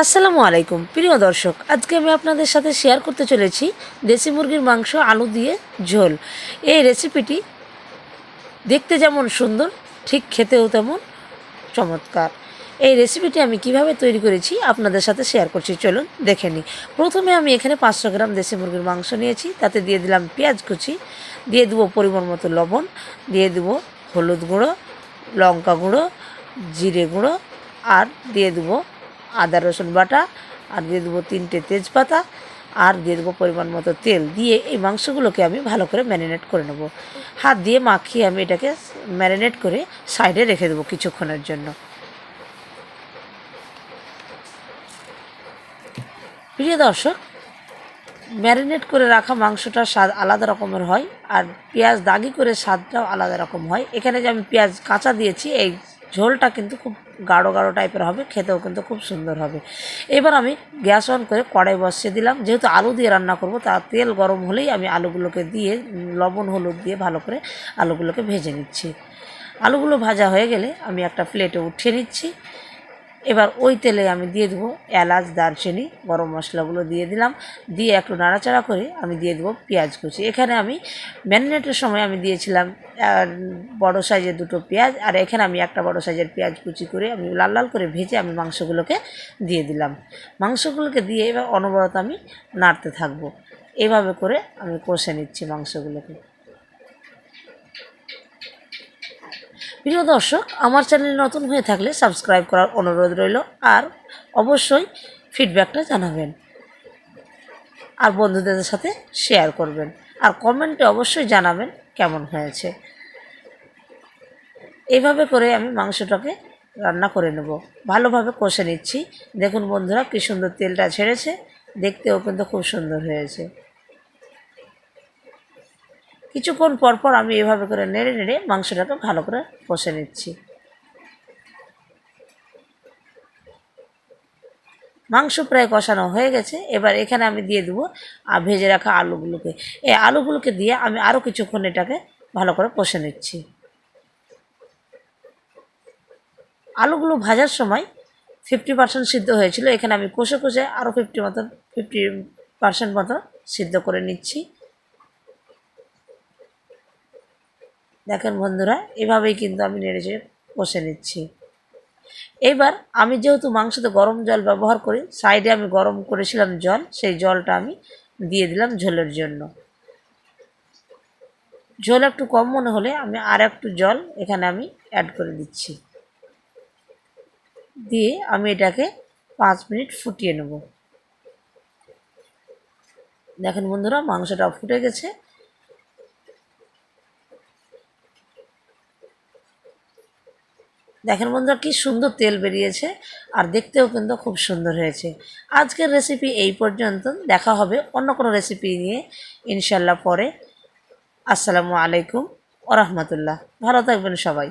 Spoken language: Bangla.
আসসালামু আলাইকুম প্রিয় দর্শক, আজকে আমি আপনাদের সাথে শেয়ার করতে চলেছি দেশি মুরগির মাংস আলু দিয়ে ঝোল। এই রেসিপিটি দেখতে যেমন সুন্দর, ঠিক খেতেও তেমন চমৎকার। এই রেসিপিটি আমি কিভাবে তৈরি করেছি আপনাদের সাথে শেয়ার করছি, চলুন দেখে নিই। প্রথমে আমি এখানে 500 গ্রাম দেশি মুরগির মাংস নিয়েছি, তাতে দিয়ে দিলাম পেঁয়াজ কুচি, দিয়ে দেবো পরিমাণ মতো লবণ, দিয়ে দেবো হলুদ গুঁড়ো, লঙ্কা গুঁড়ো, জিরে গুঁড়ো, আর দিয়ে দেবো আদা রসুন বাটা, আর দিয়ে দেবো 3টে তেজপাতা, আর দিয়ে দেবো পরিমাণ মতো তেল। দিয়ে এই মাংসগুলোকে আমি ভালো করে ম্যারিনেট করে নেব। হাত দিয়ে মাখিয়ে আমি এটাকে ম্যারিনেট করে সাইডে রেখে দেবো কিছুক্ষণের জন্য। প্রিয় দর্শক, ম্যারিনেট করে রাখা মাংসটার স্বাদ আলাদা রকমের হয়, আর পেঁয়াজ দাগি করে স্বাদটাও আলাদা রকম হয়। এখানে যে আমি পেঁয়াজ কাঁচা দিয়েছি, এই ঝোলটা কিন্তু খুব গাঢ় গাঢ় টাইপের হবে, খেতেও কিন্তু খুব সুন্দর হবে। এবার আমি গ্যাস অন করে কড়াই বসিয়ে দিলাম। যেহেতু আলু দিয়ে রান্না করব, তার তেল গরম হলেই আমি আলুগুলোকে দিয়ে লবণ হলুদ দিয়ে ভালো করে আলুগুলোকে ভেজে নিচ্ছি। আলুগুলো ভাজা হয়ে গেলে আমি একটা প্লেটে উঠিয়ে নিচ্ছি। এবার ওই তেলে আমি দিয়ে দেবো এলাচ, দারচিনি, গরম মশলাগুলো দিয়ে দিলাম। দিয়ে একটু নাড়াচাড়া করে আমি দিয়ে দেবো পেঁয়াজ কুচি। এখানে আমি ম্যারিনেটের সময় আমি দিয়েছিলাম বড় সাইজের 2টো পেঁয়াজ, আর এখানে আমি একটা বড় সাইজের পেঁয়াজ কুচি করে আমি লাল লাল করে ভেজে আমি মাংসগুলোকে দিয়ে দিলাম। মাংসগুলোকে দিয়ে এবার অনবরত আমি নাড়তে থাকবো। এভাবে করে আমি কষে নিচ্ছি মাংসগুলোকে। প্রিয় দর্শক, আমার চ্যানেল নতুন হয়ে থাকলে সাবস্ক্রাইব করার অনুরোধ রইল, আর অবশ্যই ফিডব্যাকটা জানাবেন, আর বন্ধুদের সাথে শেয়ার করবেন, আর কমেন্টে অবশ্যই জানাবেন কেমন হয়েছে। এইভাবে করে আমি মাংসটাকে রান্না করে নেব, ভালোভাবে কষে নিচ্ছি। দেখুন বন্ধুরা, কী সুন্দর তেলটা ছেড়েছে, দেখতেও কিন্তু খুব সুন্দর হয়েছে। কিছুক্ষণ পরপর আমি এভাবে করে নেড়ে নেড়ে মাংসটাকে ভালো করে কষে নিচ্ছি। মাংস প্রায় কষানো হয়ে গেছে। এবার এখানে আমি দিয়ে দেবো ভেজে রাখা আলুগুলোকে। এই আলুগুলোকে দিয়ে আমি আরও কিছুক্ষণ এটাকে ভালো করে কষে নিচ্ছি। আলুগুলো ভাজার সময় 50% সিদ্ধ হয়েছিল, এখানে আমি কষে কষে আরও 50% মতো সিদ্ধ করে নিচ্ছি। দেখেন বন্ধুরা, এভাবেই কিন্তু আমি নেড়ে চেড়ে কষে নিচ্ছি। এবার আমি যেহেতু মাংসতে গরম জল ব্যবহার করি, সাইডে আমি গরম করেছিলাম জল, সেই জলটা আমি দিয়ে দিলাম ঝোলের জন্য। ঝোল একটু কম মনে হলে আমি আর একটু জল এখানে আমি অ্যাড করে দিচ্ছি। দিয়ে আমি এটাকে 5 মিনিট ফুটিয়ে নেব। দেখেন বন্ধুরা, মাংসটা ফুটে গেছে। দেখেন বন্ধুরা, কি সুন্দর তেল বেরিয়েছে, আর দেখতেও কিন্তু খুব সুন্দর হয়েছে। আজকের রেসিপি এই পর্যন্ত। দেখা হবে অন্য কোনো রেসিপি নিয়ে ইনশাল্লাহ পরে। আসসালামু আলাইকুম ওয়া রাহমাতুল্লাহ। ভালো থাকবেন সবাই।